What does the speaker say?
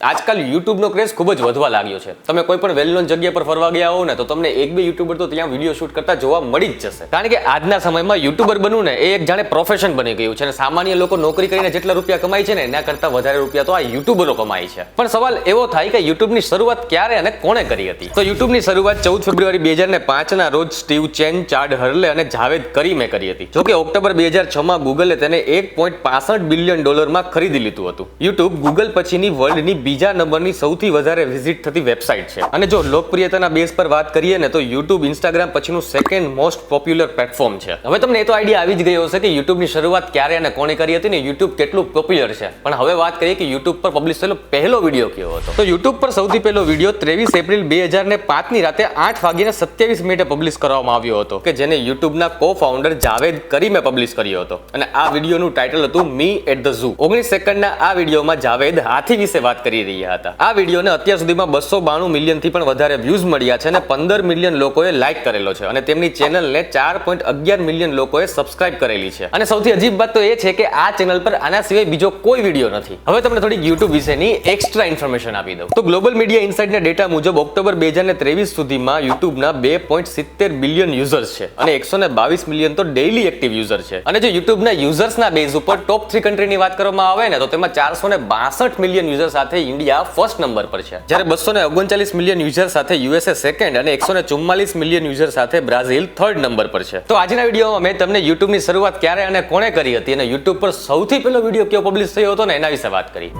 આજકાલ યુટ્યુબનો ક્રેઝ ખૂબ જ વધવા લાગ્યો છે. તમે કોઈ પણ વેલ નોન જગ્યા પર ફરવા ગયા હો ને તો તમને એક બે યુટ્યુબર તો ત્યાં વિડીયો શૂટ કરતા જોવા મળી જ જશે. કારણ કે આજના સમયમાં યુટ્યુબર બનવું ને એ એક જાણે પ્રોફેશન બની ગયું છે અને સામાન્ય લોકો નોકરી કરીને જેટલા રૂપિયા કમાય છે ને એના કરતા વધારે રૂપિયા તો આ યુટ્યુબરો કમાય છે. પણ સવાલ એવો થાય કે યુટ્યુબની શરૂઆત ક્યારે અને કોણે કરી હતી? તો યુટ્યુબની શરૂઆત 14 ફેબ્રુઆરી 2005 ના રોજ સ્ટીવ ચેન, ચાડ હર્લે અને જાવેદ કરીમે કરી હતી. જોકે ઓક્ટોબર 2006 માં ગૂગલે તેને $1.65 બિલિયન માં ખરીદી લીધું હતું. યુટ્યુબ ગૂગલ પછીની વર્લ્ડની બીજા નંબરની સૌથી વધારે વિઝિટ થતી વેબસાઇટ છે. અને જો લોકપ્રિયતાના બેઝ પર વાત કરીએ ને તો યુટ્યુબ ઇન્સ્ટાગ્રામ પછીનું સેકન્ડ મોસ્ટ પોપ્યુલર પ્લેટફોર્મ છે. હવે તમને એ તો આઈડિયા આવી જ ગયો હશે કે યુટ્યુબની શરૂઆત ક્યારે અને કોણે કરી હતી ને યુટ્યુબ કેટલું પોપ્યુલર છે. પણ હવે વાત કરીએ કે યુટ્યુબ પર પબ્લિશ થયેલો પહેલો વિડીયો કયો હતો. તો યુટ્યુબ પર સૌથી પહેલો વિડીયો 23 એપ્રિલ 2005 ની રાતે 8:27 પબ્લિશ કરવામાં આવ્યો હતો કે જેને યુટ્યુબના કો-ફાઉન્ડર જાવેદ કરીમે પબ્લિશ કર્યો હતો. અને આ વિડીયોનું ટાઇટલ હતું મી એટ ધ ઝૂ. 19 સેકન્ડના આ વિડીયોમાં જાવેદ હાથી વિશે વાત કરી રહ્યા હતા. આ વિડીયોને અત્યાર સુધીમાં 292 મિલિયનથી પણ વધારે વ્યૂઝ મળ્યા છે અને 15 મિલિયન લોકોએ લાઈક કરેલો છે અને તેમની ચેનલને 4.11 મિલિયન લોકોએ સબસ્ક્રાઇબ કરેલી છે. અને સૌથી અજીબ વાત તો એ છે કે આ ચેનલ પર આના સિવાય બીજો કોઈ વિડીયો નથી. હવે તમને થોડીક યુટ્યુબ વિશેની એક્સ્ટ્રા ઇન્ફોર્મેશન આપી દઉં. તો ગ્લોબલ મીડિયા ઇનસાઇટના ડેટા મુજબ ઓક્ટોબર 2023 સુધીમાં યુટ્યુબના 2.70 બિલિયન યુઝર્સ છે અને 122 મિલિયન તો ડેઇલી એક્ટિવ યુઝર છે. અને જો યુટ્યુબના યુઝર્સના બેઝ ઉપર ટોપ 3 કન્ટ્રીની વાત કરવામાં આવે ને તો તેમાં 462 મિલિયન યુઝર સાથે ઇન્ડિયા ફર્સ્ટ નંબર પર છે. જ્યારે 239 મિલિયન યુઝર સાથે યુએસએ સેકન્ડ અને 144 મિલિયન યુઝર સાથે બ્રાઝિલ થર્ડ નંબર પર છે. તો આજના વિડીયોમાં મેં તમને યુટ્યુબની શરૂઆત ક્યારે અને કોણે કરી હતી અને યુટ્યુબ પર સૌથી પહેલો વિડીયો કયો પબ્લિશ થયો હતો ને એના વિશે વાત કરી.